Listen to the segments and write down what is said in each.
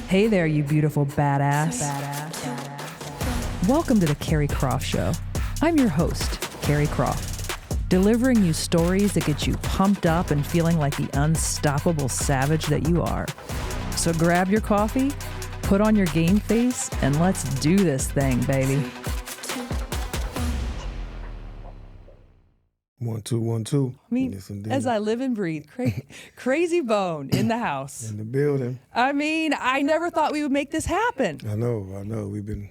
Hey there, you beautiful badass. Welcome to the Carrie Croft Show. I'm your host, Carrie Croft, delivering you stories that get you pumped up and feeling like the unstoppable savage that you are. So grab your coffee, put on your game face, and let's do this thing, baby. 1 2 1 2. I mean, yes, as I live and breathe, KRAYZIE Bone in the house. In the building. I mean, I never thought we would make this happen. I know. We've been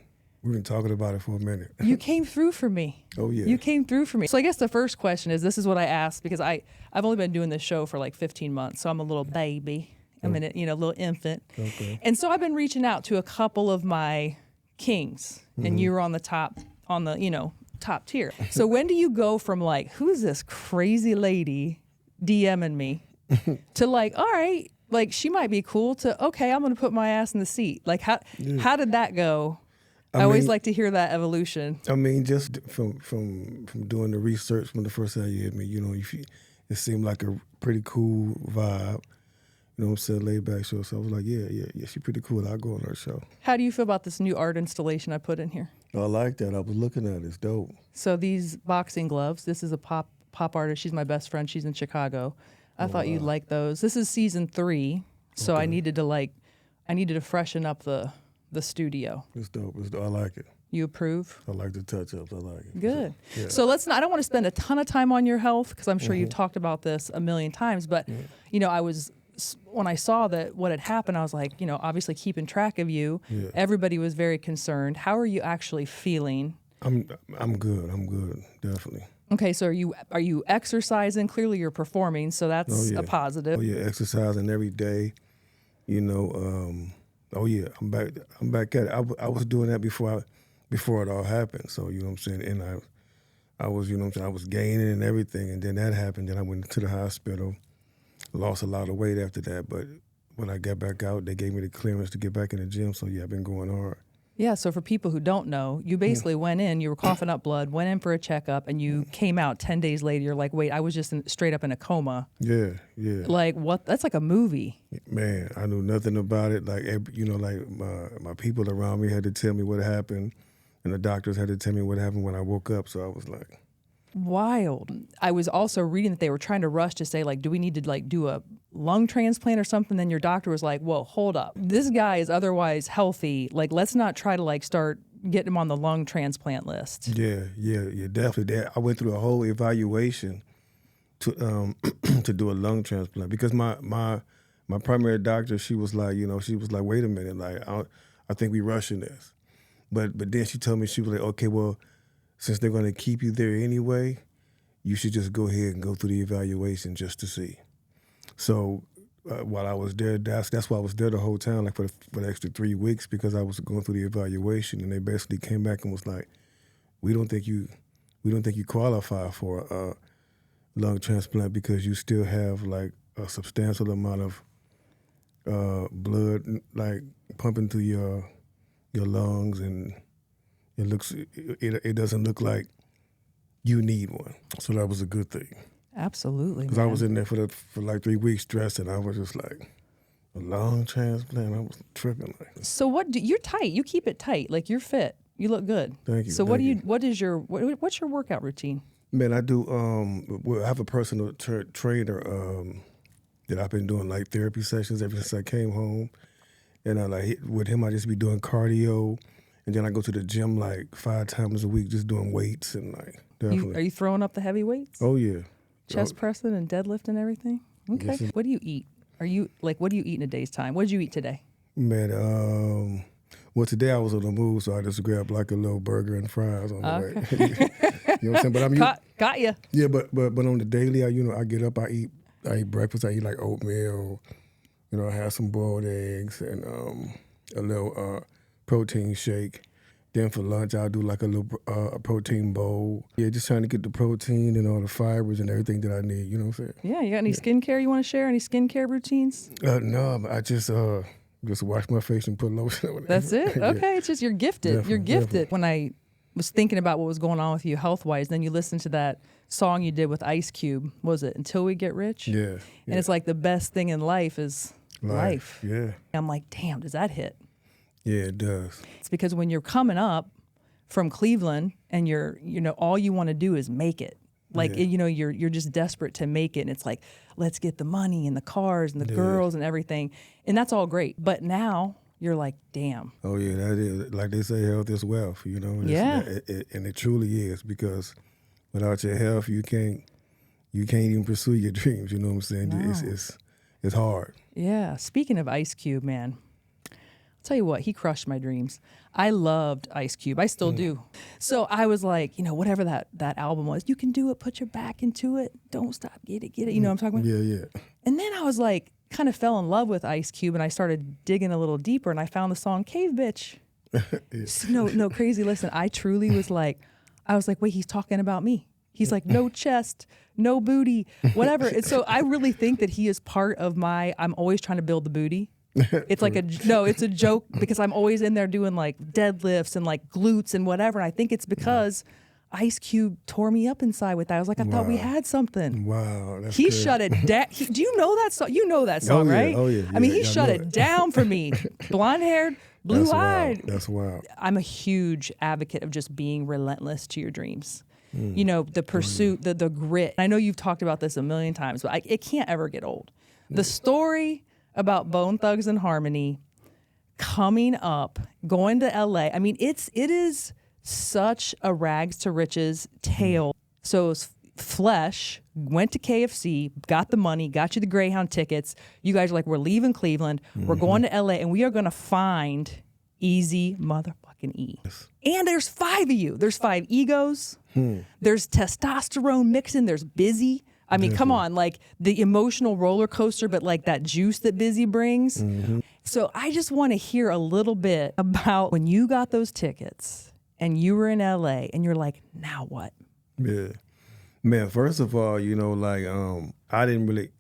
talking about it for a minute. You came through for me. Oh yeah. You came through for me. So I guess the first question is, this is what I asked because I've only been doing this show for like 15 months, so I'm a little baby. I'm a little infant. Okay. And so I've been reaching out to a couple of my kings, and you were on the top tier. So when do you go from like, who's this crazy lady DMing me to like, all right, like she might be cool to, okay, I'm going to put my ass in the seat. Like how did that go? I always like to hear that evolution. I mean, just from doing the research from the first time you hit me, it seemed like a pretty cool vibe. You know what I'm saying? Laid back show. So I was like, yeah, she's pretty cool. I'll go on her show. How do you feel about this new art installation I put in here? I like that. I was looking at it. It's dope. So these boxing gloves, this is a pop artist. She's my best friend. She's in Chicago. I thought you'd like those. This is season 3. So okay. I needed to freshen up the studio. It's dope. I like it. You approve? I like the touch-ups. I like it. Good. Yeah. So I don't want to spend a ton of time on your health because I'm sure you've talked about this a million times, but when I saw that what had happened, I was like, obviously keeping track of you. Yeah. Everybody was very concerned. How are you actually feeling? I'm good. I'm good. Definitely. Okay, so are you exercising? Clearly you're performing, so that's a positive. Oh yeah, exercising every day. Oh yeah, I'm back at it. I was doing that before it all happened. So you know what I'm saying, and I was I was gaining and everything, and then that happened. Then I went to the hospital, lost a lot of weight after that. But when I got back out, they gave me the clearance to get back in the gym. So yeah, I've been going hard. Yeah, so for people who don't know, you basically went in, you were coughing up blood, went in for a checkup, and you came out 10 days later. You're like, wait, I was just straight up in a coma. Yeah. Like, what? That's like a movie. Man, I knew nothing about it. Like, my people around me had to tell me what happened, and the doctors had to tell me what happened when I woke up. So I was like... Wild. I was also reading that they were trying to rush to say, like, do we need to like do a lung transplant or something? Then your doctor was like, whoa, hold up. This guy is otherwise healthy. Like, let's not try to like start getting him on the lung transplant list. Yeah, definitely. I went through a whole evaluation to to do a lung transplant because my primary doctor, she was like, wait a minute, like I think we rushing this. But then she told me, she was like, okay, well, since they're going to keep you there anyway, you should just go ahead and go through the evaluation just to see. So while I was there, that's why I was there the whole time, like for the extra 3 weeks, because I was going through the evaluation, and they basically came back and was like, we don't think you qualify for a lung transplant because you still have like a substantial amount of blood like pumping through your lungs, and it doesn't look like you need one. So that was a good thing. Absolutely. Because I was in there for like 3 weeks stressed, and I was just like, a lung transplant? I was tripping. So you're tight. You keep it tight. Like, you're fit. You look good. Thank you. So what's your workout routine? Man, I do, I have a personal trainer that I've been doing like therapy sessions ever since I came home. And with him, I just be doing cardio. And then I go to the gym like 5 times a week, just doing weights and like definitely. Are you throwing up the heavy weights? Oh yeah. Chest pressing and deadlift and everything? Okay. Yes, what do you eat? What do you eat in a day's time? What did you eat today? Man, well, today I was on the move, so I just grabbed like a little burger and fries on the way. You know what I'm saying? But got you. Yeah, but on the daily, I get up, I eat breakfast, I eat like oatmeal, I have some boiled eggs and a little protein shake. Then for lunch, I'll do like a little protein bowl. Yeah, just trying to get the protein and all the fibers and everything that I need, you know what I'm saying? Yeah, you got any skincare you want to share? Any skincare routines? No, I just wash my face and put lotion on it. That's it? Okay, it's just you're gifted. Definitely, you're gifted. Definitely. When I was thinking about what was going on with you health-wise, then you listened to that song you did with Ice Cube. What was it Until We Get Rich? Yeah. And it's like the best thing in life is life. Yeah. I'm like, damn, does that hit? Yeah, it does. It's because when you're coming up from Cleveland and all you want to do is make it. Like, you're just desperate to make it. And it's like, let's get the money and the cars and the girls and everything. And that's all great. But now you're like, damn. Oh, yeah, that is. Like they say, health is wealth, And and it truly is, because without your health, you can't even pursue your dreams. You know what I'm saying? No. It's hard. Yeah. Speaking of Ice Cube, man, I'll tell you what, he crushed my dreams. I loved Ice Cube. I still do. So I was like, whatever that album was, you can do it, put your back into it, don't stop, get it. You know what I'm talking about? Yeah. And then I was like, kind of fell in love with Ice Cube, and I started digging a little deeper, and I found the song Cave Bitch. No, crazy. Listen, I truly was like, wait, he's talking about me. He's like, no chest, no booty, whatever. And so I really think that he is part of I'm always trying to build the booty. It's like it's a joke, because I'm always in there doing like deadlifts and like glutes and whatever. And I think it's because Ice Cube tore me up inside with that. I was like, I thought we had something. Wow. That's he good. shut it down. Do you know that song? You know that song, right? Oh, yeah. I mean, he shut it down for me. Blonde-haired, blue-eyed. That's wild. I'm a huge advocate of just being relentless to your dreams. The pursuit, the grit. I know you've talked about this a million times, but it can't ever get old. The story about Bone Thugs and Harmony coming up, going to LA. I mean, it is such a rags to riches tale. So it's Flesh went to KFC, got the money, got you the Greyhound tickets. You guys are like, we're leaving Cleveland. We're going to LA, and we are going to find Easy motherfucking E. Yes. And there's 5 of you. There's 5 egos. There's testosterone mixing. There's Bizzy. I mean, come on, like the emotional roller coaster, but like that juice that Bizzy brings. So I just want to hear a little bit about when you got those tickets and you were in LA and you're like, now what? Yeah. Man, first of all, I didn't really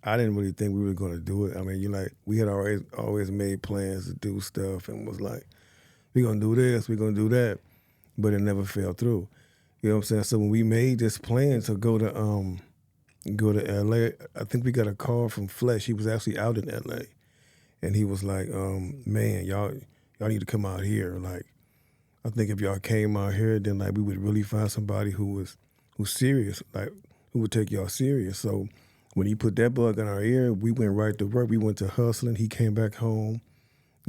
think we were going to do it. I mean, we had always made plans to do stuff and was like, we're going to do this, we're going to do that, but it never fell through. You know what I'm saying? So when we made this plan to go to LA, I think we got a call from Flesh. He was actually out in LA, and he was like, man, y'all need to come out here. Like, I think if y'all came out here, then we would really find somebody who's serious, who would take y'all serious. So when he put that bug in our ear, we went right to work. We went to hustling. He came back home,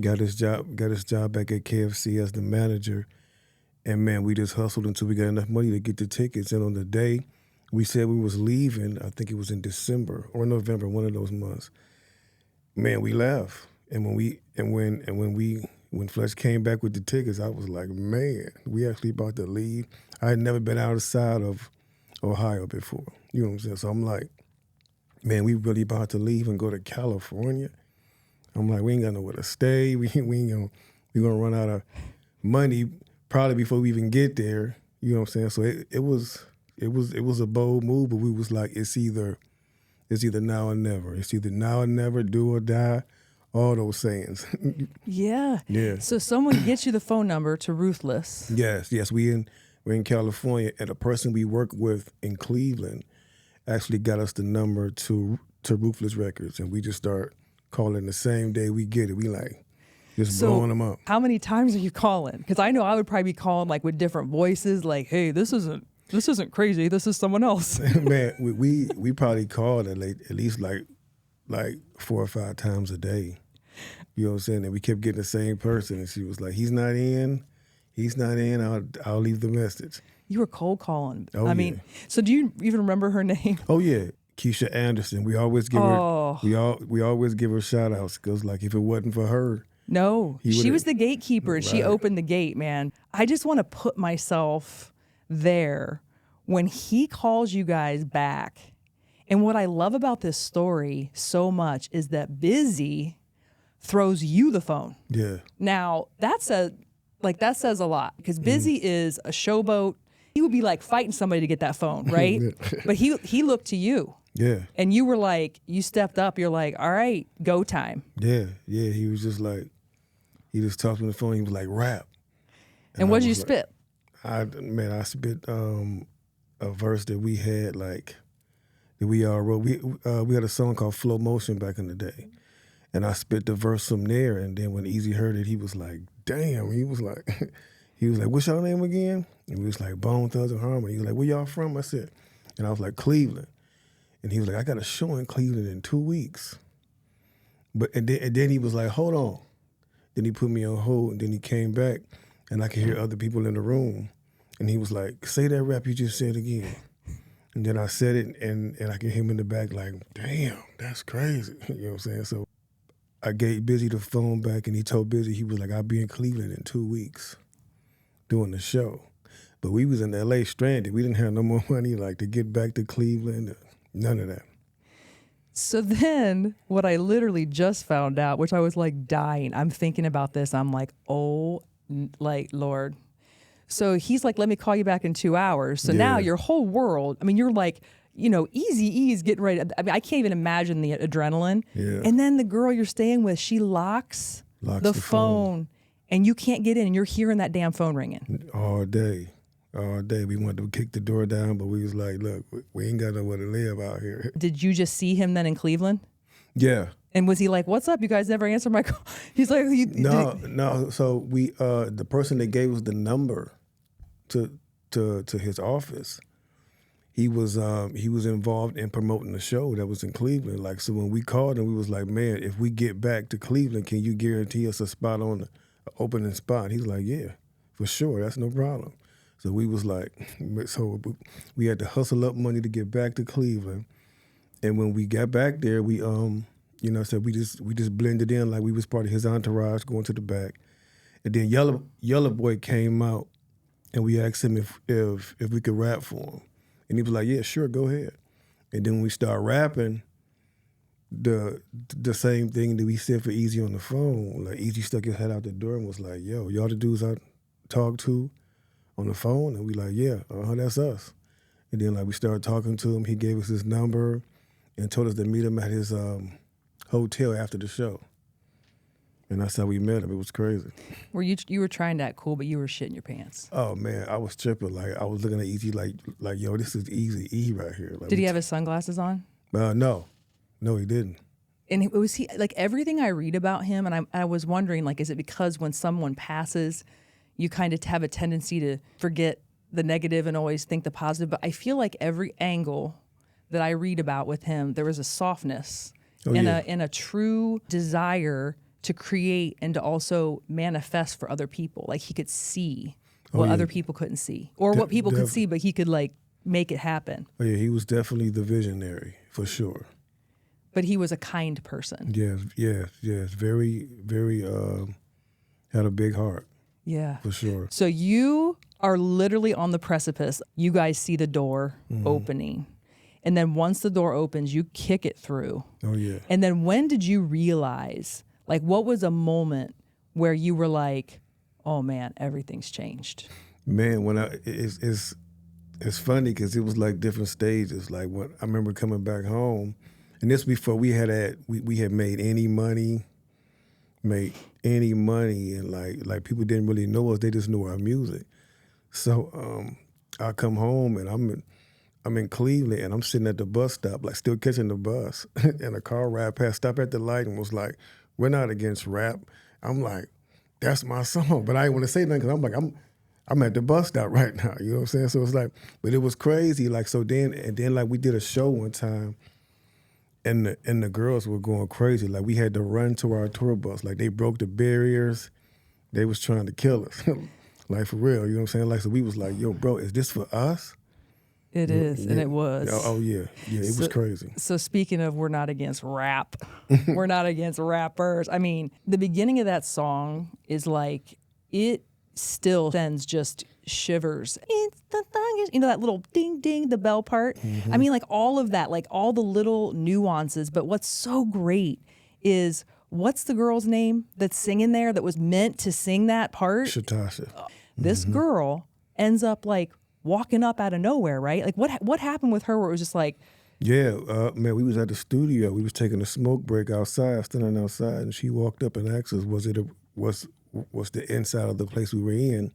got his job back at KFC as the manager. And man, we just hustled until we got enough money to get the tickets. And on the day we said we was leaving, I think it was in December or November, one of those months. Man, we left. And when Flesh came back with the tickets, I was like, man, we actually about to leave. I had never been outside of Ohio before. You know what I'm saying? So I'm like, man, we really about to leave and go to California. I'm like, we ain't got nowhere to stay. We gonna run out of money probably before we even get there. You know what I'm saying? So it was a bold move, but we was like, it's either now or never. It's either now or never, do or die. All those sayings. Yeah. Yeah. So someone gets you the phone number to Ruthless. Yes. We're in California, and a person we work with in Cleveland actually got us the number to Ruthless Records, and we just start calling the same day we get it. We blowing them up. How many times are you calling? Because I know I would probably be calling with different voices, like, hey, this isn't crazy. This is someone else. Man, we probably called at least like 4 or 5 times a day. You know what I'm saying? And we kept getting the same person, and she was like, he's not in. I'll leave the message. You were cold calling. Oh, I mean, so do you even remember her name? Oh yeah, Keisha Anderson. We always give her. We always give her shout outs, because if it wasn't for her. No, she was the gatekeeper, and she Right. opened the gate, man. I just want to put myself there when he calls you guys back. And what I love about this story so much is that Bizzy throws you the phone. Yeah. Now, that says a lot, because Bizzy is a showboat. He would be fighting somebody to get that phone, right? But he looked to you. Yeah. And you were you stepped up. You're like, all right, go time. Yeah. He was just he just talked on the phone. He was like, rap. And what did you spit? I spit a verse that we had that we all wrote. We had a song called Flow Motion back in the day. And I spit the verse from there. And then when Easy heard it, he was like, damn. He was like, what's your name again? And we was like, Bone Thugs and Harmony. He was like, where y'all from? I said, and I was like, Cleveland. And he was like, I got a show in Cleveland in 2 weeks. And then he was like, hold on. Then he put me on hold, and then he came back, and I could hear other people in the room. And he was like, say that rap you just said again. And then I said it, and I could hear him in the back like, damn, that's crazy. You know what I'm saying? So I gave Bizzy the phone back, and he told Bizzy, he was like, I'll be in Cleveland in 2 weeks doing the show. But we was in L.A. stranded. We didn't have no more money like to get back to Cleveland, none of that. So then what I literally just found out, which I was like dying, I'm thinking about this. I'm like, oh, like, Lord. So he's like, let me call you back in 2 hours. So now your whole world, I mean, you're like, you know, Eazy-E's getting ready. I mean, I can't even imagine the adrenaline. Yeah. And then the girl you're staying with, she locks the phone and you can't get in and you're hearing that damn phone ringing. All day. All day. We wanted to kick the door down, but we was like, look, we ain't got nowhere to live out here. Did you just see him then in Cleveland? Yeah. And was he like, what's up? You guys never answer my call? He's like, no. So we, the person that gave us the number to his office, he was involved in promoting the show that was in Cleveland. Like, so when we called him, we was like, man, if we get back to Cleveland, can you guarantee us a spot on the opening spot? He's like, yeah, for sure. That's no problem. So we was like, so we had to hustle up money to get back to Cleveland. And when we got back there, we, so we just blended in like we was part of his entourage going to the back. And then Yellow Boy came out and we asked him if we could rap for him. And he was like, yeah, sure, go ahead. And then when we started rapping, the same thing that we said for Easy on the phone, like Easy stuck his head out the door and was like, yo, y'all the dudes I talked to on the phone? And we like, yeah, that's us. And then like we started talking to him. He gave us his number and told us to meet him at his hotel after the show. And that's how we met him. It was crazy. Were you were trying to act cool, but you were shitting your pants? Oh man, I was tripping. Like I was looking at Easy like yo, this is Easy E right here. Like, did he have his sunglasses on? No, he didn't. And was he like everything I read about him? And I was wondering, like, is it because when someone passes, you kind of have a tendency to forget the negative and always think the positive? But I feel like every angle that I read about with him, there was a softness and a true desire to create and to also manifest for other people. Like he could see what other people couldn't see, or what people could see, but he could like make it happen. Oh yeah, he was definitely the visionary for sure. But he was a kind person. Yes. Very, very, had a big heart. Yeah. For sure. So you are literally on the precipice. You guys see the door opening. And then once the door opens, you kick it through. Oh, yeah. And then when did you realize, like, what was a moment where you were like, oh, man, everything's changed? Man, when it's funny because it was like different stages. Like when I remember coming back home, and this before we had made any money, and like people didn't really know us. They just knew our music. So I come home and I'm in Cleveland and I'm sitting at the bus stop, like still catching the bus, and a car ride past, stopped at the light and was like, "We're not against rap." I'm like, "That's my song," but I didn't want to say nothing because I'm like, I'm at the bus stop right now. You know what I'm saying? So it's like, but it was crazy. Like so then like we did a show one time. And the girls were going crazy. Like we had to run to our tour bus. Like they broke the barriers. They was trying to kill us. Like for real, you know what I'm saying? Like so we was like, yo, bro, is this for us? It is, and it was. Oh yeah, it was crazy. So speaking of, we're not against rap. We're not against rappers. I mean, the beginning of that song is like, it still sends just shivers. It's the thong, you know, that little ding ding, the bell part. Mm-hmm. I mean, like all of that, like all the little nuances. But what's so great is, what's the girl's name that's singing there that was meant to sing that part? Shatasha. This girl ends up like walking up out of nowhere, right? Like what happened with her where it was just like, yeah, man, we was at the studio. We was taking a smoke break outside, standing outside, and she walked up and asked us, was the inside of the place we were in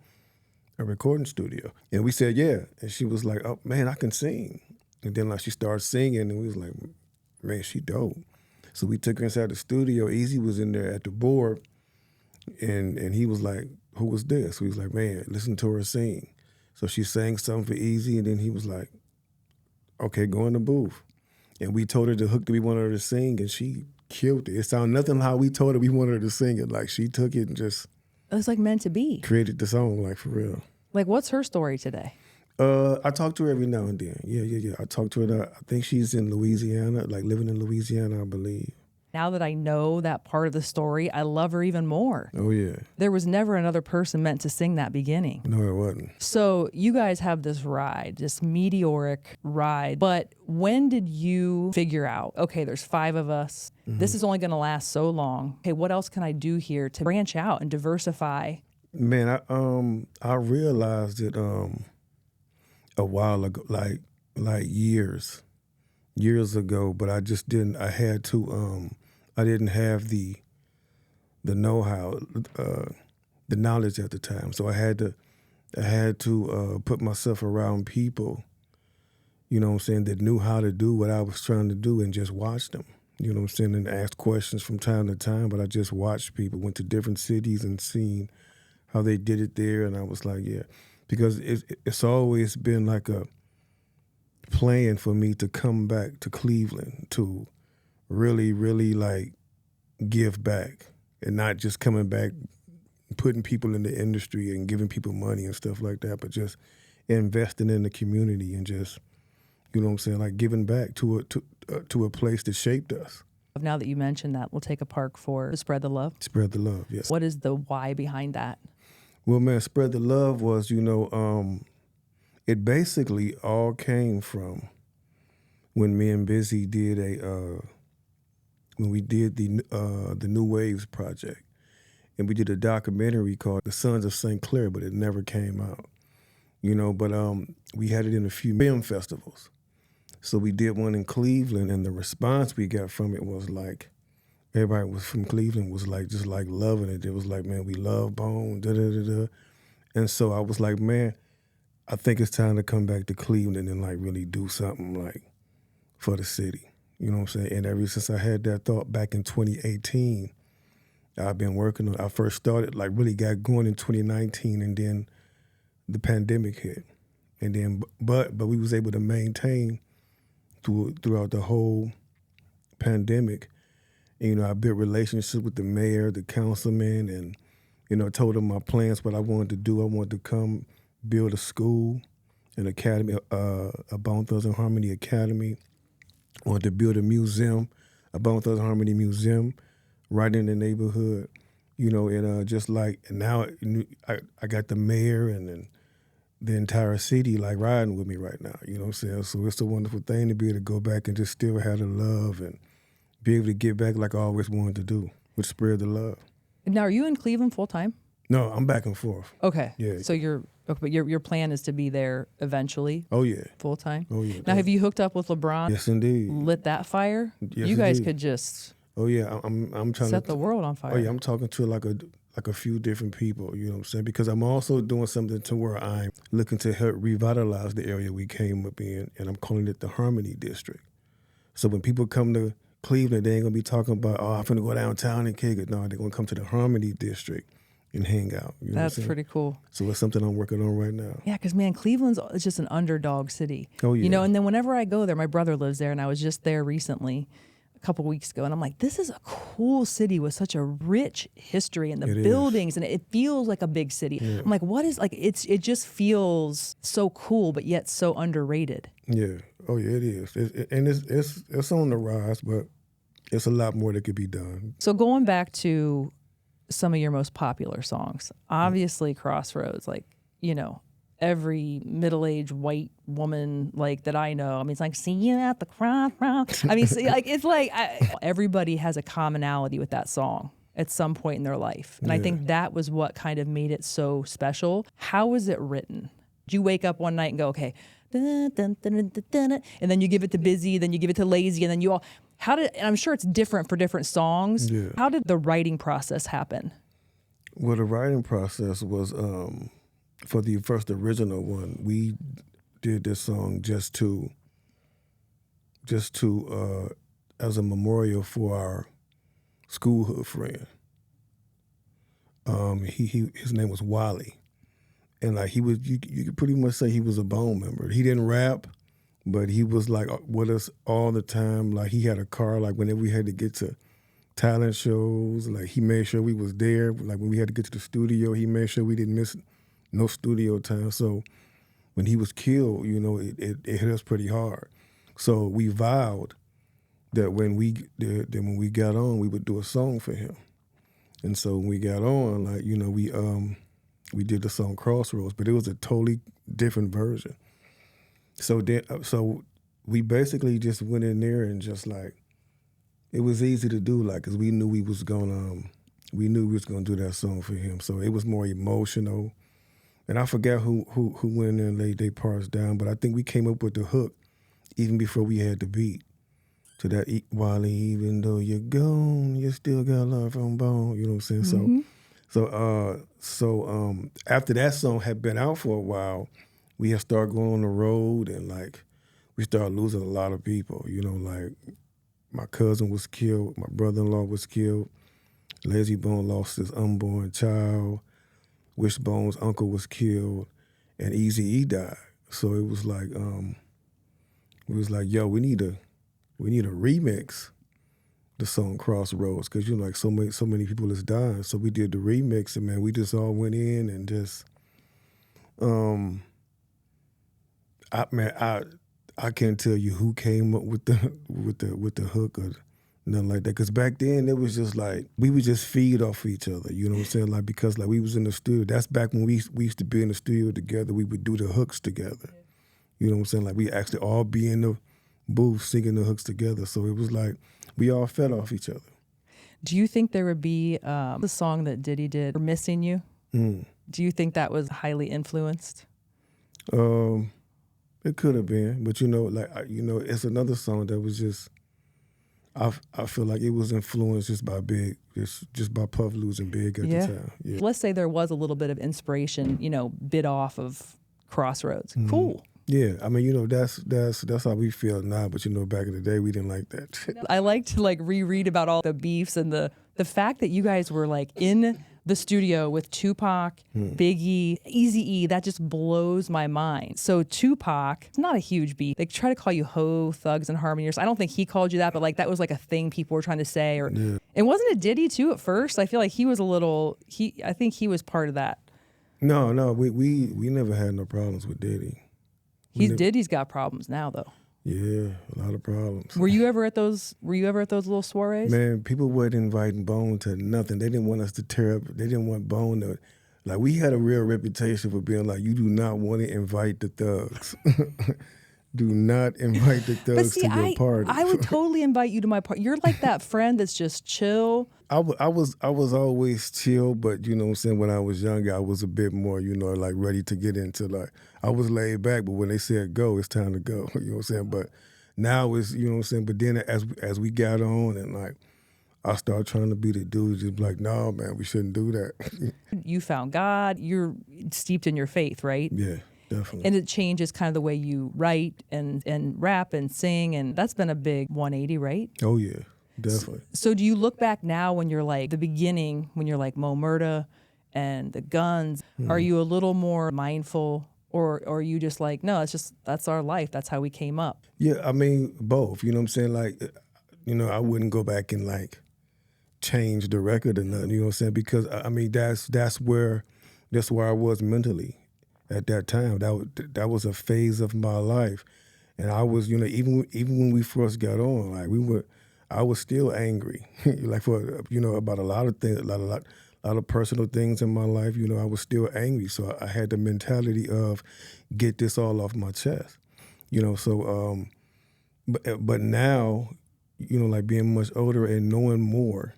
a recording studio? And we said, yeah. And she was like, oh, man, I can sing. And then like she started singing, and we was like, man, she dope. So we took her inside the studio. Easy was in there at the board, and he was like, "Who was this?" So he was like, "Man, listen to her sing." So she sang something for Easy, and then he was like, "Okay, go in the booth." And we told her the hook that we wanted her to sing, and she killed it. It sounded nothing how we told her we wanted her to sing it. Like, she took it and just... It was like meant to be. Created the song, like, for real. Like, what's her story today? I talk to her every now and then. Yeah. I talk to her. I think she's in Louisiana, like living in Louisiana, I believe. Now that I know that part of the story, I love her even more. Oh, yeah. There was never another person meant to sing that beginning. No, it wasn't. So you guys have this ride, this meteoric ride. But when did you figure out, okay, there's 5 of us. This is only going to last so long. Okay, what else can I do here to branch out and diversify? Man, I realized it a while ago, like years ago, but I just didn't. I had to. I didn't have the know-how, the knowledge at the time. So I had to put myself around people, you know what I'm saying, that knew how to do what I was trying to do, and just watch them. You know what I'm saying, and ask questions from time to time. But I just watched people, went to different cities and seen how they did it there, and I was like, yeah, because it's always been like a plan for me to come back to Cleveland to really, really like give back, and not just coming back, putting people in the industry and giving people money and stuff like that, but just investing in the community and just, you know what I'm saying, like giving back to a place that shaped us. Now that you mentioned that, we'll take a park for Spread the Love. Spread the Love, yes. What is the why behind that? Well, man, Spread the Love was, you know, it basically all came from when me and Bizzy did when we did the New Waves project, and we did a documentary called The Sons of St. Clair, but it never came out, you know. But we had it in a few film festivals. So we did one in Cleveland, and the response we got from it was like, everybody was from Cleveland was like, just like loving it. It was like, man, we love Bone, da-da-da-da. And so I was like, man, I think it's time to come back to Cleveland and like really do something like for the city. You know what I'm saying? And ever since I had that thought back in 2018, I've been working on it. I first started, like really got going in 2019, and then the pandemic hit. And then, but we was able to maintain throughout the whole pandemic. And, you know, I built relationships with the mayor, the councilman, and, you know, told them my plans, what I wanted to do. I wanted to come build a school, an academy, a Bone Thugs and Harmony Academy. I wanted to build a museum, a Bone Thugs and Harmony museum, right in the neighborhood, you know, and just like, and now I got the mayor and then the entire city like riding with me right now, you know what I'm saying? So it's a wonderful thing to be able to go back and just still have the love and be able to get back like I always wanted to do, which spread the love. Now, are you in Cleveland full time? No, I'm back and forth. Okay. Yeah. So but your plan is to be there eventually? Oh, yeah. Full time? Oh, yeah. Now, have you hooked up with LeBron? Yes, indeed. Lit that fire? Yes, you guys indeed. could just Oh, yeah. I'm trying set to the world on fire. Oh, yeah. I'm talking to like a few different people, you know what I'm saying? Because I'm also doing something to where I'm looking to help revitalize the area we came up in, and I'm calling it the Harmony District. So when people come to Cleveland, they ain't gonna be talking about, oh, I'm finna go downtown and kick it. No, they're gonna come to the Harmony District and hang out. You know That's what I'm saying? pretty cool. So it's something I'm working on right now. Yeah, because, man, Cleveland's just an underdog city. Oh, yeah. You know, and then whenever I go there, my brother lives there, and I was just there recently, a couple weeks ago, and I'm like, this is a cool city with such a rich history, and the buildings, and it feels like a big city. Yeah. I'm like, what is, like, it just feels so cool, but yet so underrated. Yeah. Oh, yeah, it is. It's on the rise, but it's a lot more that could be done. So going back to some of your most popular songs, obviously Crossroads, like, you know, every middle-aged white woman like that I know, I mean, it's like, see you at the crossroads. I mean, like, it's like everybody has a commonality with that song at some point in their life. And I think that was what kind of made it so special. How was it written? Did you wake up one night and go, okay, dun, dun, dun, dun, dun, dun, and then you give it to Bizzy, then you give it to Lazy, and then you all, and I'm sure it's different for different songs. Yeah. How did the writing process happen? Well, the writing process was, for the first original one, we did this song just to as a memorial for our schoolhood friend. His name was Wally, and like he was, you could pretty much say he was a Bone member. He didn't rap, but he was like with us all the time. Like he had a car. Like whenever we had to get to talent shows, like he made sure we was there. Like when we had to get to the studio, he made sure we didn't miss no studio time. So when he was killed, you know, it hit us pretty hard. So we vowed that when we got on, we would do a song for him. And so when we got on, like, you know, we did the song Crossroads, but it was a totally different version. So we basically just went in there and just like, it was easy to do, like, cause we knew we was gonna do that song for him. So it was more emotional. And I forgot who went in there and laid their parts down, but I think we came up with the hook even before we had the beat. To that, Wally, even though you're gone, you still got love from Bone. You know what I'm saying? Mm-hmm. So after that song had been out for a while, we had started going on the road, and like we started losing a lot of people. You know, like my cousin was killed, my brother-in-law was killed, KRAYZIE Bone lost his unborn child, Wishbone's uncle was killed, and Eazy-E died. So it was like, yo, we need to remix the song Crossroads, because you know, like so many people is dying. So we did the remix, and man, we just all went in and just, I can't tell you who came up with the hook or nothing like that. Because back then it was just like we would just feed off each other. You know what I'm saying? Like because like we was in the studio. That's back when we used to be in the studio together. We would do the hooks together. You know what I'm saying? Like we actually all be in the booth singing the hooks together. So it was like we all fed off each other. Do you think there would be the song that Diddy did, Missing You? Do you think that was highly influenced? It could have been, but you know, like it's another song that was just. I feel like it was influenced just by Big, just by Puff losing Big at the time. Yeah. Let's say there was a little bit of inspiration, you know, bit off of Crossroads. Mm-hmm. Cool. Yeah, I mean, you know, that's how we feel now, but you know, back in the day, we didn't like that. I like to like reread about all the beefs and the fact that you guys were like in the studio with Tupac, Biggie, Eazy-E. That just blows my mind. So Tupac, it's not a huge beef. They try to call you Ho, Thugs, and Harmonies. I don't think he called you that, but like that was like a thing people were trying to say. Or and wasn't it Diddy too at first? I feel like he was a little. I think he was part of that. No, we never had no problems with Diddy. Diddy's got problems now though. Yeah, a lot of problems. Were you ever at those little soirees? Man, people weren't inviting Bone to nothing. They didn't want us to tear up. They didn't want Bone to, like, we had a real reputation for being like, you do not want to invite the thugs. Do not invite the thugs to your party. I would totally invite you to my party. You're like that friend that's just chill. I was always chill, but you know what I'm saying, when I was younger, I was a bit more, you know, like ready to get into, like, I was laid back, but when they said go, it's time to go. You know what I'm saying? But now it's, you know what I'm saying, but then as we got on and like, I started trying to be the dude, just like, no, man, we shouldn't do that. You found God. You're steeped in your faith, right? Yeah. Definitely. And it changes kind of the way you write and rap and sing, and that's been a big 180, right? Oh, yeah, definitely. So do you look back now when you're like the beginning, when you're like Mo Murda and the Guns, are you a little more mindful, or are you just like, no, that's our life, that's how we came up? Yeah, I mean, both, you know what I'm saying? Like, you know, I wouldn't go back and like change the record or nothing, you know what I'm saying? Because, I mean, that's where I was mentally. At that time, that was a phase of my life, and I was, you know, even when we first got on, like I was still angry, like for, you know, about a lot of things, a lot of personal things in my life. You know, I was still angry, so I had the mentality of get this all off my chest, you know. So, but now, you know, like being much older and knowing more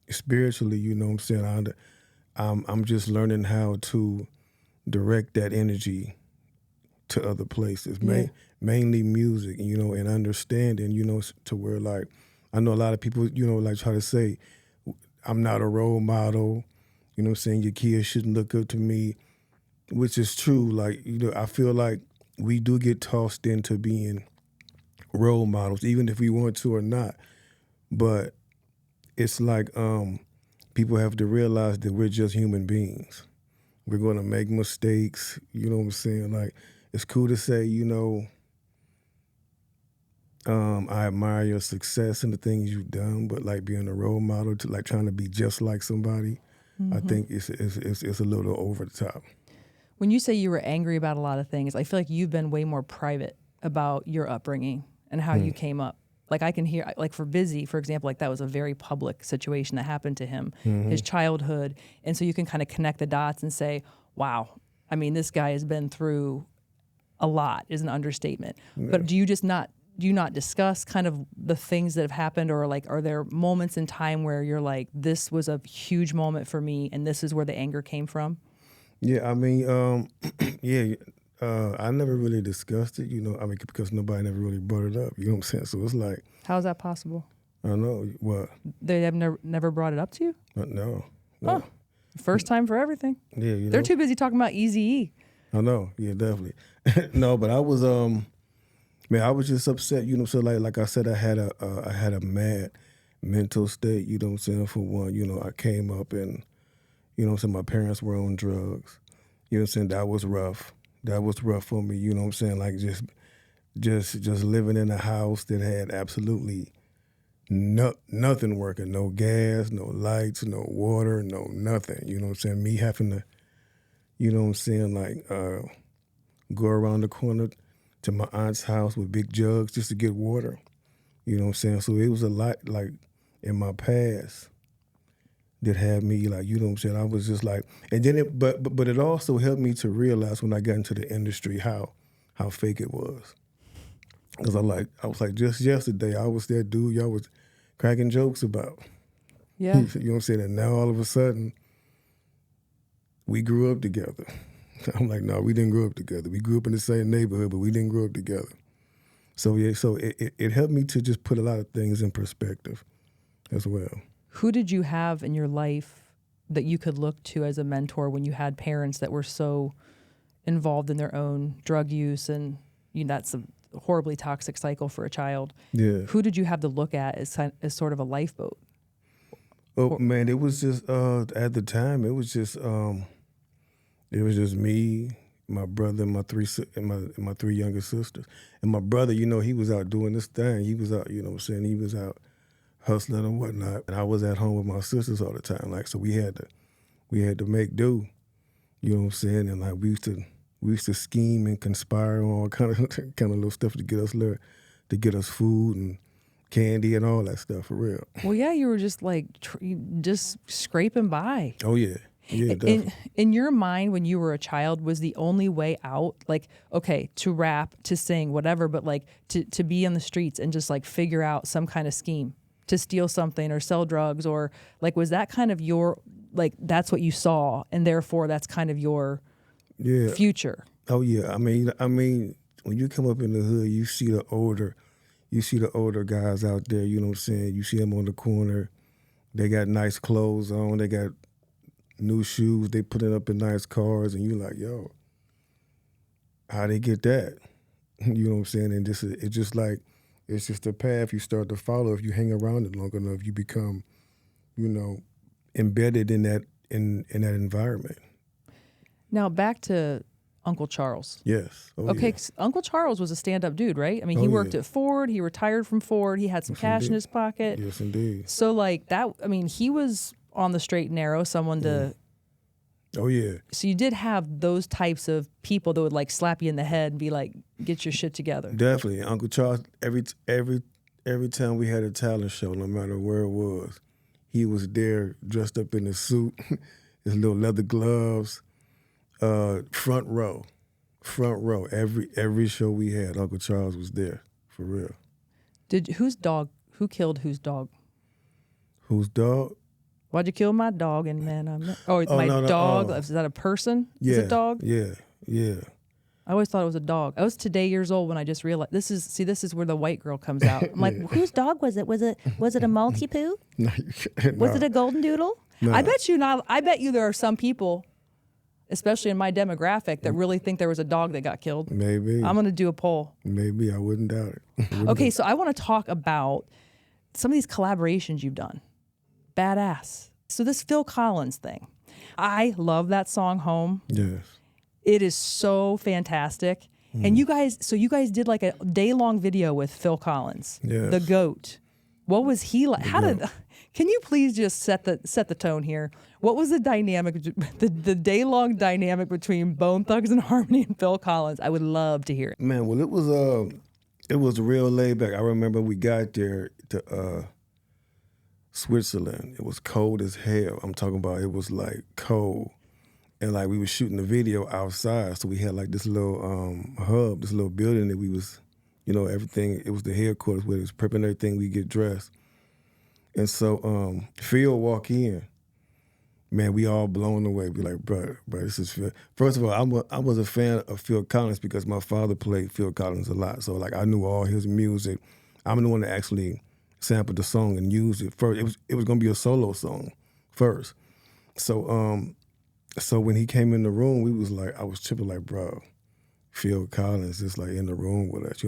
spiritually, you know what I'm saying, I'm just learning how to direct that energy to other places, mainly music, you know, and understanding, you know, to where, like, I know a lot of people, you know, like try to say, I'm not a role model, you know what I'm saying, your kids shouldn't look up to me, which is true. Like, you know, I feel like we do get tossed into being role models, even if we want to or not. but it's like people have to realize that we're just human beings. We're going to make mistakes. You know what I'm saying? Like, it's cool to say, you know, I admire your success and the things you've done, but like being a role model to like trying to be just like somebody, I think it's a little over the top. When you say you were angry about a lot of things, I feel like you've been way more private about your upbringing and how you came up. Like I can hear, like for Bizzy, for example, like that was a very public situation that happened to him, his childhood. And so you can kind of connect the dots and say, wow, I mean, this guy has been through a lot is an understatement. Yeah. But do you not discuss kind of the things that have happened, or like, are there moments in time where you're like, this was a huge moment for me and this is where the anger came from? Yeah, I mean, I never really discussed it, you know, I mean, because nobody never really brought it up, you know what I'm saying? So it's like. How is that possible? I don't know, what? They have never brought it up to you? No. Oh, first time for everything. Yeah, you know. They're too busy talking about Eazy-E. I know, yeah, definitely. No, but I was, man, I was just upset, you know, so like I said, I had a mad mental state, you know what I'm saying, for one, you know, I came up and, you know what I'm saying, my parents were on drugs, you know what I'm saying, that was rough for me, you know what I'm saying, like just living in a house that had absolutely nothing working, no gas, no lights, no water, no nothing, you know what I'm saying, me having to, you know what I'm saying, like go around the corner to my aunt's house with big jugs just to get water, you know what I'm saying, so it was a lot, like, in my past that had me, like, you know what I'm saying, I was just like, and then but it also helped me to realize when I got into the industry how fake it was. Because I was like, just yesterday, I was that dude y'all was cracking jokes about. Yeah. You know what I'm saying, and now all of a sudden, we grew up together. I'm like, no, we didn't grow up together. We grew up in the same neighborhood, but we didn't grow up together. So yeah, so it helped me to just put a lot of things in perspective as well. Who did you have in your life that you could look to as a mentor when you had parents that were so involved in their own drug use, and that's a horribly toxic cycle for a child? Yeah. Who did you have to look at as sort of a lifeboat? Oh man, it was just at the time it was just me, my brother, and my three younger sisters. And my brother, you know, he was out doing this thing. He was out, you know what I'm saying, he was out hustling and whatnot. And I was at home with my sisters all the time. Like, so we had to make do. You know what I'm saying? And like we used to scheme and conspire on all kind of little stuff to get us food and candy and all that stuff, for real. Well, yeah, you were just like just scraping by. Oh yeah. Yeah, definitely. In your mind, when you were a child, was the only way out, like, okay, to rap, to sing, whatever, but like to be on the streets and just like figure out some kind of scheme to steal something or sell drugs, or like, was that kind of your, like, that's what you saw and therefore that's kind of your future? Oh yeah. I mean, when you come up in the hood, you see the older guys out there, you know what I'm saying? You see them on the corner. They got nice clothes on. They got new shoes. They put it up in nice cars. And you like, yo, how they get that? You know what I'm saying? And it's just a path you start to follow. If you hang around it long enough, you become, you know, embedded in that environment. Now back to Uncle Charles. Yes. Oh, okay, yeah. Uncle Charles was a stand-up dude, right? I mean, he worked at Ford. He retired from Ford. He had some cash in his pocket. Yes, indeed. So like that, I mean, he was on the straight and narrow, someone to... Oh, yeah. So you did have those types of people that would like slap you in the head and be like, get your shit together. Definitely. Uncle Charles, every time we had a talent show, no matter where it was, he was there dressed up in his suit, his little leather gloves, front row. Every show we had, Uncle Charles was there, for real. Who killed whose dog? Whose dog? Why'd you kill my dog? And man, my dog. Is that a person? Yeah, is it a dog? Yeah. I always thought it was a dog. I was today years old when I just realized this is where the white girl comes out. I'm like, whose dog was it? Was it a Maltipoo? No. Was it a golden doodle? No. I bet you there are some people, especially in my demographic, that really think there was a dog that got killed. Maybe. I'm going to do a poll. Maybe. I wouldn't doubt it. Okay, so I want to talk about some of these collaborations you've done, badass. So this Phil Collins thing, I love that song Home. Yes. It is so fantastic. And you guys did like a day-long video with Phil Collins, yes. the GOAT. What was he like? Can you please just set the tone here? What was the dynamic, the day-long dynamic between Bone Thugs and Harmony and Phil Collins? I would love to hear it. Man, well, it was real laid back. I remember we got there to Switzerland. It was cold as hell. I'm talking about it was like cold. And like we was shooting the video outside, so we had like this little hub, this little building that we was, everything. It was the headquarters where it was prepping everything. We get dressed, and so Phil walk in. Man, we all blown away. We like, bro, this is Phil. First of all, I was a fan of Phil Collins because my father played Phil Collins a lot, so like I knew all his music. I'm the one that actually sampled the song and used it first. It was gonna be a solo song first, So when he came in the room, I was tripping like, bro, Phil Collins is like in the room with us,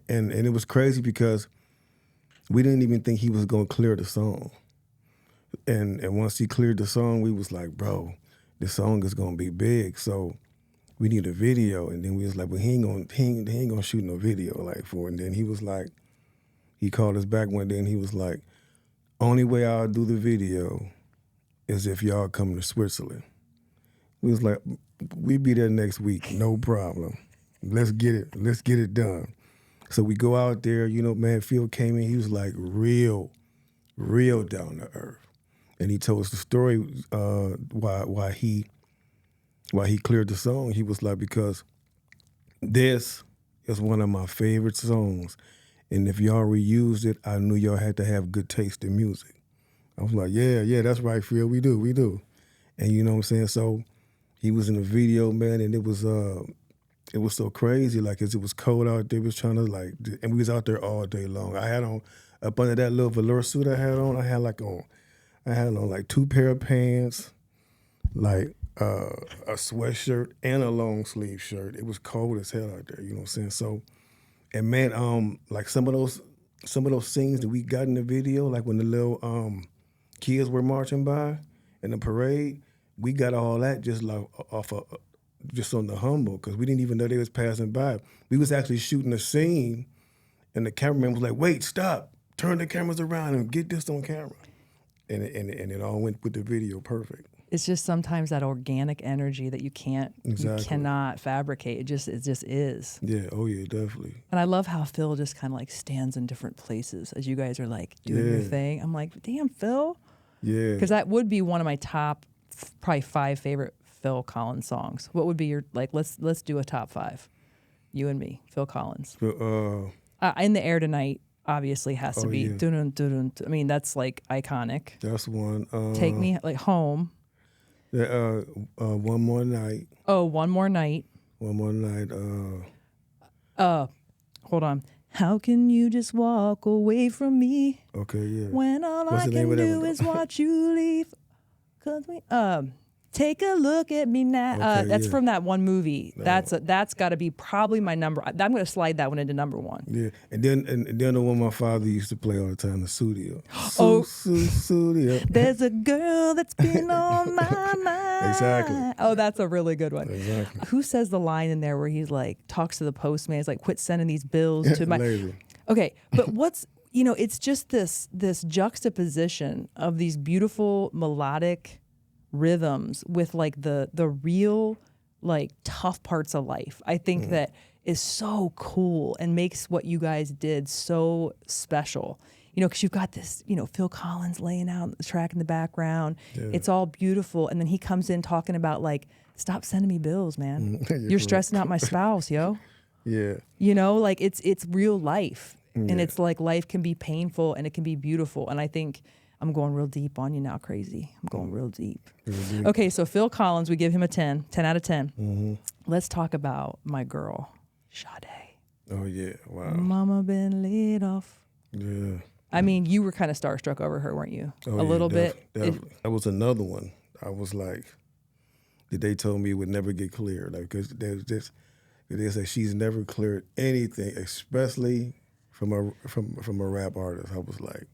and it was crazy because we didn't even think he was gonna clear the song. And once he cleared the song, we was like, bro, this song is gonna be big, so we need a video. And then we was like, well, he ain't gonna shoot no video like for it. And then he was like, he called us back one day and he was like, only way I'll do the video is if y'all come to Switzerland. We was like, we be there next week, no problem. Let's get it done. So we go out there, man, Phil came in, he was like real down to earth. And he told us the story why he cleared the song. He was like, because this is one of my favorite songs. And if y'all reused it, I knew y'all had to have good taste in music. I was like, yeah, that's right, Phil, we do. And you know what I'm saying? So he was in the video, man, and it was so crazy, like, 'cause it was cold out there. We was trying to, like, and we was out there all day long. I had on, up under that little velour suit I had on, I had on like 2 pair of pants, like a sweatshirt and a long sleeve shirt. It was cold as hell out there, you know what I'm saying? So, and man, like some of those scenes that we got in the video, like when the little kids were marching by in the parade, we got all that just like just on the humble, because we didn't even know they was passing by. We was actually shooting a scene, and the cameraman was like, "Wait, stop! Turn the cameras around and get this on camera." And it all went with the video perfect. It's just sometimes that organic energy that you cannot fabricate. It just is. Yeah. Oh yeah, definitely. And I love how Phil just kind of like stands in different places as you guys are like doing your thing. I'm like, damn, Phil. Yeah. Because that would be one of my top, probably 5 favorite Phil Collins songs. What would be your, like, let's do a top 5. You and me, Phil Collins. In the Air Tonight obviously has to be. Yeah. Dun, dun, dun, dun. I mean, that's like iconic. That's one. Take Me, like Home. One More Night. Oh, One More Night. One More Night. Hold on. How can you just walk away from me? Okay, yeah. When all I can do is watch you leave. 'Cause we take a look at me now. That's from that one movie. No. That's got to be probably my number. I'm going to slide that one into number 1. Yeah, and then the one my father used to play all the time, the Studio. Studio. There's a girl that's been on my mind. Exactly. Oh, that's a really good one. Exactly. Who says the line in there where he's like talks to the postman? He's like, "Quit sending these bills to my." Lazy. Okay, but what's it's just this juxtaposition of these beautiful melodic rhythms with like the real like tough parts of life. I think that is so cool and makes what you guys did so special. Because you've got this, Phil Collins laying out the track in the background. Yeah. It's all beautiful, and then he comes in talking about like, stop sending me bills, man. You're stressing out my spouse, yo. Yeah. Like it's real life, and it's like life can be painful and it can be beautiful, and I think. I'm going real deep on you now, Crazy. I'm going real deep. Okay, so Phil Collins, we give him a 10 out of 10. Mm-hmm. Let's talk about my girl, Sade. Oh, yeah, wow. Mama been laid off. Yeah. I mean, you were kind of starstruck over her, weren't you? Oh, a little bit. Definitely. That was another one. I was like, they told me it would never get cleared. Like, because they say she's never cleared anything, especially from a rap artist. I was like,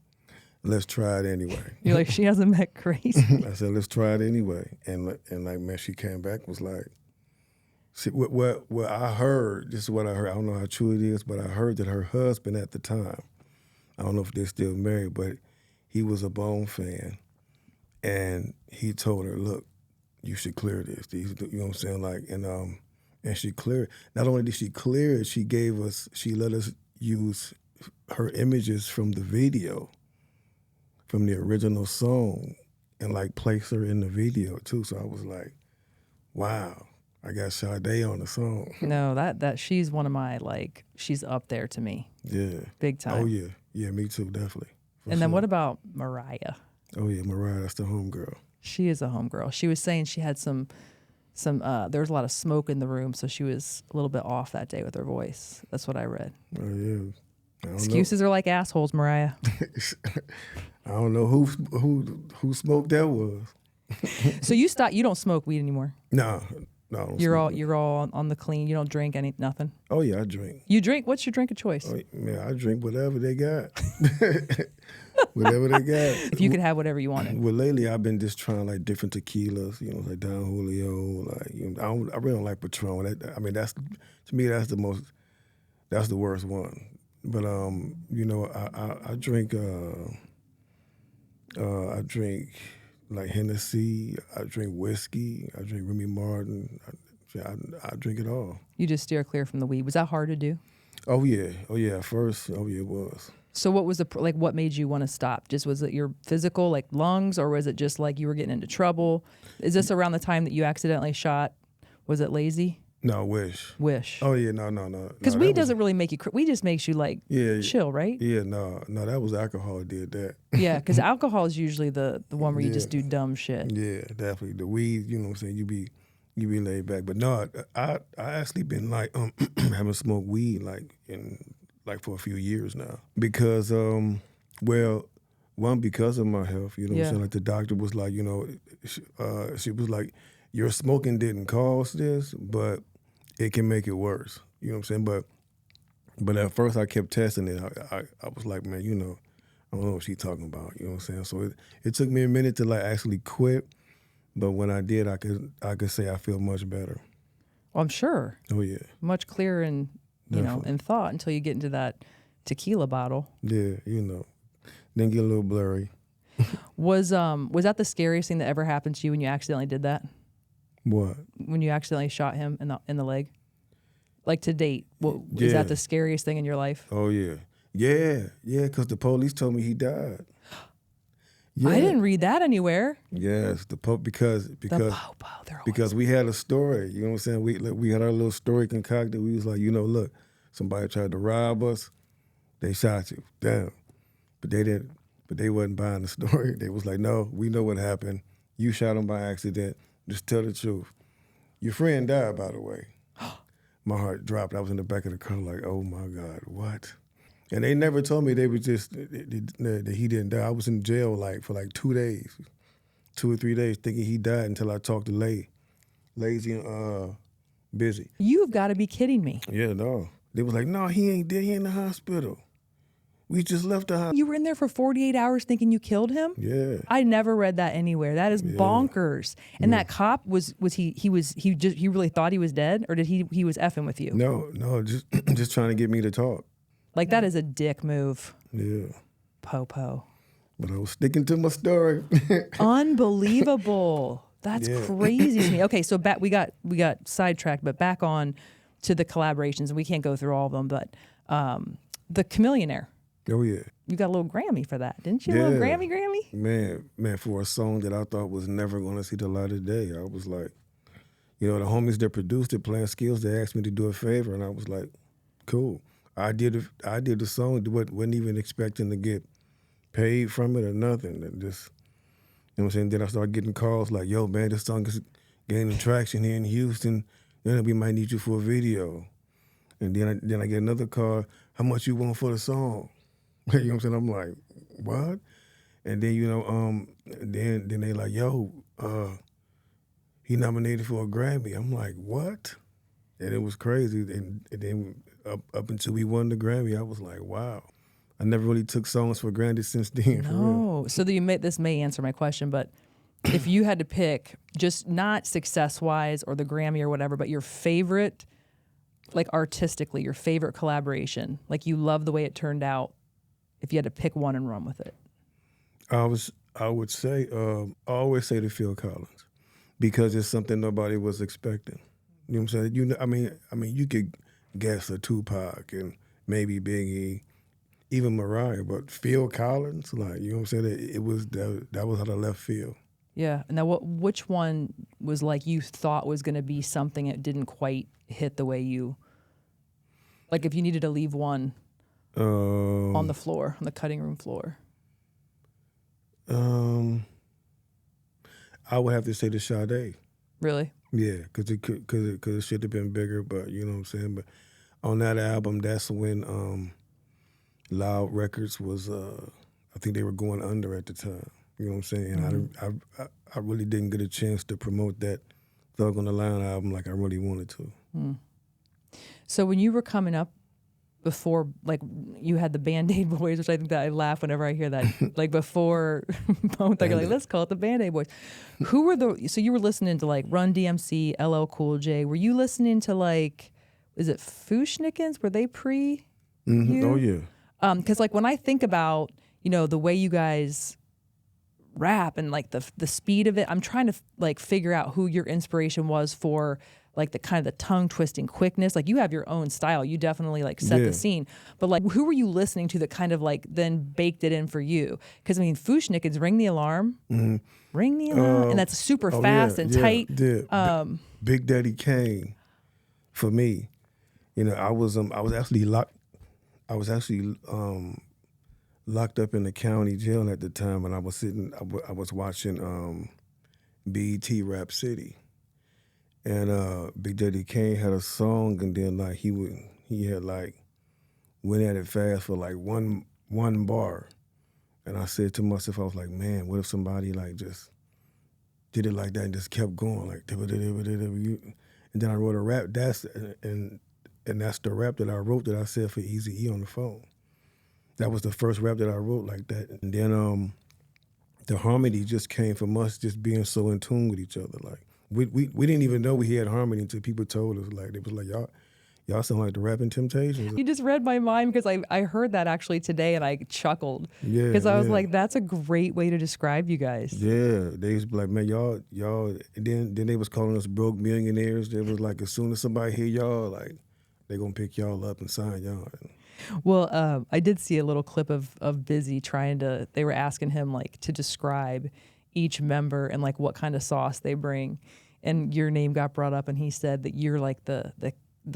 let's try it anyway. You're like, she hasn't met KRAYZIE. I said, let's try it anyway. And like, man, she came back, was like, see, what I heard, this is what I heard. I don't know how true it is, but I heard that her husband at the time, I don't know if they're still married, but he was a Bone fan. And he told her, look, you should clear this. You know what I'm saying? Like, and she cleared. Not only did she clear it, she let us use her images from the video, from the original song, and like place her in the video too. So I was like, wow, I got Sade on the song. No, that she's one of my, like, she's up there to me. Yeah. Big time. Oh yeah. Yeah, me too, definitely. And then what about Mariah? Oh yeah, Mariah, that's the homegirl. She is a homegirl. She was saying she had some there was a lot of smoke in the room, so she was a little bit off that day with her voice. That's what I read. Oh yeah. Excuses are like assholes, Mariah. I don't know who smoked that was. So you don't smoke weed anymore? No, I don't smoke. You're all on the clean. You don't drink nothing? Oh yeah, I drink. You drink? What's your drink of choice? Oh, man, I drink whatever they got. Whatever they got. If you could have whatever you wanted. Well, lately I've been just trying like different tequilas, you know, like Don Julio. Like, you know, I really don't like Patron. That's to me that's the worst one. But you know, I drink like Hennessy. I drink whiskey. I drink Remy Martin. I drink it all. You just steer clear from the weed. Was that hard to do? Oh yeah. At first, it was. So what was what made you want to stop? Just was it your physical, like lungs, or was it just like you were getting into trouble? Is this around the time that you accidentally shot? Was it Lazy? No, Wish. Wish. Oh yeah, no. Because weed doesn't really make you. Weed just makes you like chill, right? Yeah, no, that was alcohol that did that. Yeah, because alcohol is usually the one where you just do dumb shit. Yeah, definitely. The weed, you know what I'm saying? You be laid back, but no, I actually been like having smoked weed like for a few years now because one, because of my health, you know what I'm saying? Like the doctor was like, you know, she was like, your smoking didn't cause this, but it can make it worse. You know what I'm saying? But at first I kept testing it. I was like, man, you know, I don't know what she's talking about. You know what I'm saying? So it took me a minute to like actually quit, but when I did, I could say I feel much better. Well, I'm sure. Oh yeah. Much clearer in in thought until you get into that tequila bottle. Yeah, you know, then get a little blurry. Was that the scariest thing that ever happened to you when you accidentally did that? What? When you accidentally shot him in the leg? Like to date, is that the scariest thing in your life? Oh yeah, because the police told me he died. Yeah. I didn't read that anywhere. Yes, because the popo, because we had a story. You know what I'm saying? We had our little story concocted. We was like, you know, look, somebody tried to rob us. They shot you. Damn. But they didn't. But they wasn't buying the story. They was like, no, we know what happened. You shot him by accident. Just tell the truth. Your friend died, by the way. My heart dropped. I was in the back of the car like, oh my God, what? And they never told me they were just that he didn't die. I was in jail for 2 days, 2 or 3 days, thinking he died until I talked to Lazy and Bizzy. You've got to be kidding me. Yeah, no. They was like, no, he ain't dead. He in the hospital. We just left the hospital. You were in there for 48 hours thinking you killed him? Yeah. I never read that anywhere. That is bonkers. And that cop was he really thought he was dead, or did he was effing with you? No, just trying to get me to talk. Like, that is a dick move. Yeah. Popo. But I was sticking to my story. Unbelievable. That's crazy to me. Okay, so we got sidetracked, but back on to the collaborations, and we can't go through all of them, but the Chameleonaire. Oh yeah. You got a little Grammy for that, didn't you? A little Grammy? Man, for a song that I thought was never going to see the light of day. I was like, you know, the homies that produced it, Playing Skills, they asked me to do a favor, and I was like, cool. I did the song, wasn't even expecting to get paid from it or nothing. And just, you know what I'm saying? Then I started getting calls like, yo, man, this song is gaining traction here in Houston. Then we might need you for a video. And then I get another call, how much you want for the song? You know what I'm saying? I'm like, what? And then, you know, then they like, yo, he nominated for a Grammy. I'm like, what? And it was crazy. And then up until we won the Grammy, I was like, wow. I never really took songs for granted since then. For real. No. So this may answer my question, but if you had to pick, just not success-wise or the Grammy or whatever, but your favorite, like artistically, your favorite collaboration, like you love the way it turned out, if you had to pick one and run with it. I would say, I always say to Phil Collins, because it's something nobody was expecting. You know what I'm saying? I mean, you could guess a Tupac and maybe Biggie, even Mariah, but Phil Collins, like, you know what I'm saying? It was that was out of left field. Yeah. Now, which one was like you thought was going to be something that didn't quite hit the way you, like if you needed to leave one on the floor, on the cutting room floor? I would have to say the Sade. Really? Yeah, because it should have been bigger, but you know what I'm saying? But on that album, that's when Loud Records was, I think they were going under at the time. You know what I'm saying? And I really didn't get a chance to promote that Thug on the Line album like I really wanted to. So when you were coming up, before, like, you had the BandAid Boys, which I think that I laugh whenever I hear that. Like, before Bone Thugs, like, let's call it the BandAid Boys. Who were so you were listening to, like, Run DMC, LL Cool J. Were you listening to, like, is it Fushnikins? Were they pre you? Oh, yeah. Because, like, when I think about, you know, the way you guys rap and, like, the speed of it, I'm trying to, like, figure out who your inspiration was for, like, the kind of the tongue twisting quickness. Like, you have your own style. You definitely, like, set the scene. But, like, who were you listening to that kind of, like, then baked it in for you? Because, I mean, Fushnikins, Ring the Alarm. Ring the Alarm. And that's super fast and tight. Yeah. Big Daddy Kane, for me, you know, I was actually locked up in the county jail at the time, and I was watching BET Rap City. And Big Daddy Kane had a song, and then like he had like went at it fast for like one bar, and I said to myself, I was like, man, what if somebody like just did it like that and just kept going like, and then I wrote a rap. That's the rap that I wrote that I said for Eazy-E on the phone. That was the first rap that I wrote like that, and then the harmony just came from us just being so in tune with each other, like. We didn't even know we had harmony until people told us. Like, they was like, y'all sound like the Rapping Temptations. You just read my mind, because I heard that actually today and I chuckled. Yeah, because I was like, that's a great way to describe you guys. Yeah, they used to be like, man, y'all. And then they was calling us broke millionaires. They was like, as soon as somebody hear y'all, like, they gonna pick y'all up and sign y'all. Well, I did see a little clip of Bizzy they were asking him, like, to describe each member and, like, what kind of sauce they bring, and your name got brought up, and he said that you're like the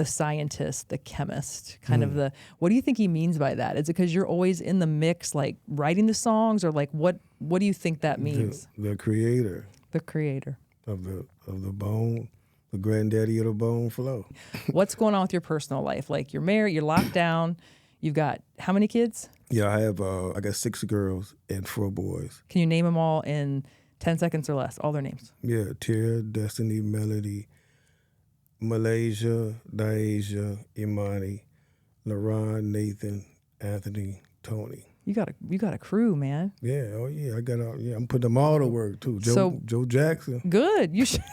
scientist, the chemist, kind of the. What do you think he means by that? Is it because you're always in the mix, like writing the songs, or like what do you think that means? The creator. The creator of the bone, the granddaddy of the bone flow. What's going on with your personal life? Like, you're married, you're locked down. You've got how many kids? Yeah, I got 6 girls and 4 boys. Can you name them all in 10 seconds or less? All their names. Yeah, Tira, Destiny, Melody, Malaysia, Diasia, Imani, LaRon, Nathan, Anthony, Tony. You got a crew, man. Yeah, oh yeah, I'm putting them all to work too. Joe Jackson. Good. You should.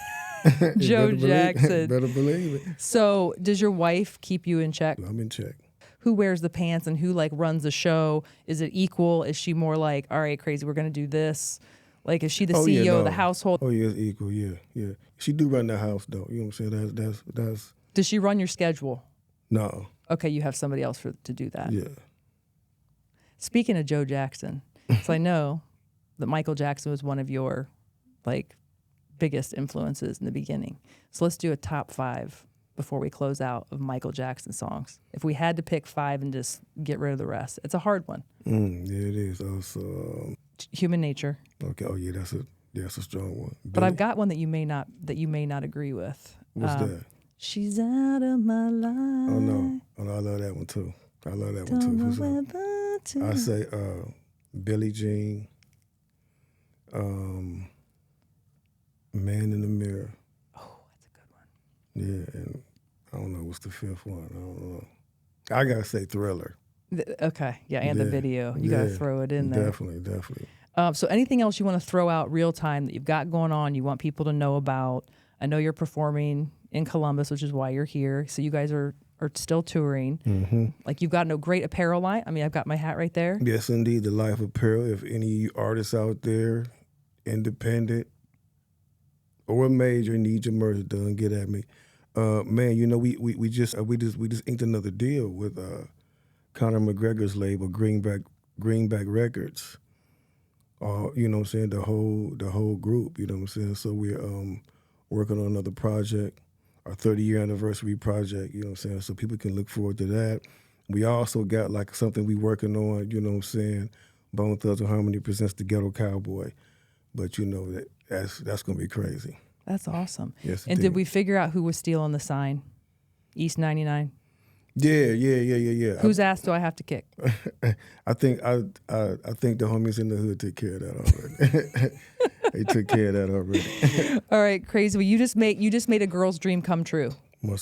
Joe Jackson. Better believe it. So, does your wife keep you in check? I'm in check. Who wears the pants and who, like, runs the show? Is it equal? Is she more like, all right, Crazy, we're gonna do this? Like, is she the CEO of the household? Oh yeah, it's equal. Yeah. She do run the house though. You know what I'm saying? That's. Does she run your schedule? No. Okay, you have somebody else to do that. Yeah. Speaking of Joe Jackson, so I know that Michael Jackson was one of your, like, biggest influences in the beginning. So let's do a top 5 before we close out of Michael Jackson songs. If we had to pick 5 and just get rid of the rest, it's a hard one. Yeah, it is. Also, Human Nature. Okay. Oh yeah, that's a strong one. But I've got one that you may not agree with. What's that? She's out of my life. Oh no, I love that one too. I say Billie Jean, Man in the Mirror. Oh, that's a good one. Yeah, and I don't know what's the 5th one. I don't know. I gotta say Thriller. Okay, yeah, and the video. You got to throw it in there. Definitely. So anything else you want to throw out real time that you've got going on, you want people to know about? I know you're performing in Columbus, which is why you're here. So you guys are still touring. Mm-hmm. Like you've got a great apparel line. I mean, I've got my hat right there. Yes, indeed. The Life Apparel. If any artists out there, independent or major, need your merch done, get at me. Man, you know, we just inked another deal with Conor McGregor's label, Greenback Records. You know what I'm saying, the whole group, you know what I'm saying? So we're working on another project, our 30-year anniversary project, you know what I'm saying? So people can look forward to that. We also got like something we working on, you know what I'm saying? Bone Thugs and Harmony presents the Ghetto Cowboy. But you know that's gonna be crazy. That's awesome. Yes, and did we figure out who was stealing the sign? East 99? Yeah. Whose ass do I have to kick? I think the homies in the hood took care of that already. They took care of that already. All right, KRAYZIE. Well, you just made a girl's dream come true.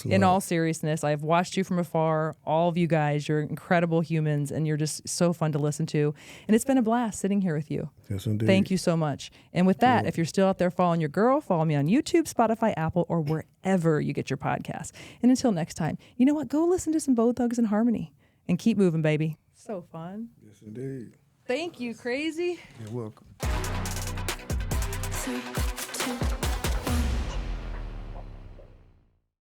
In all seriousness, I've watched you from afar. All of you guys, you're incredible humans, and you're just so fun to listen to. And it's been a blast sitting here with you. Yes, indeed. Thank you so much. And with that, if you're still out there following your girl, follow me on YouTube, Spotify, Apple, or wherever you get your podcasts. And until next time, you know what? Go listen to some Bone Thugs and Harmony and keep moving, baby. So fun. Yes, indeed. Thank you, KRAYZIE. You're welcome.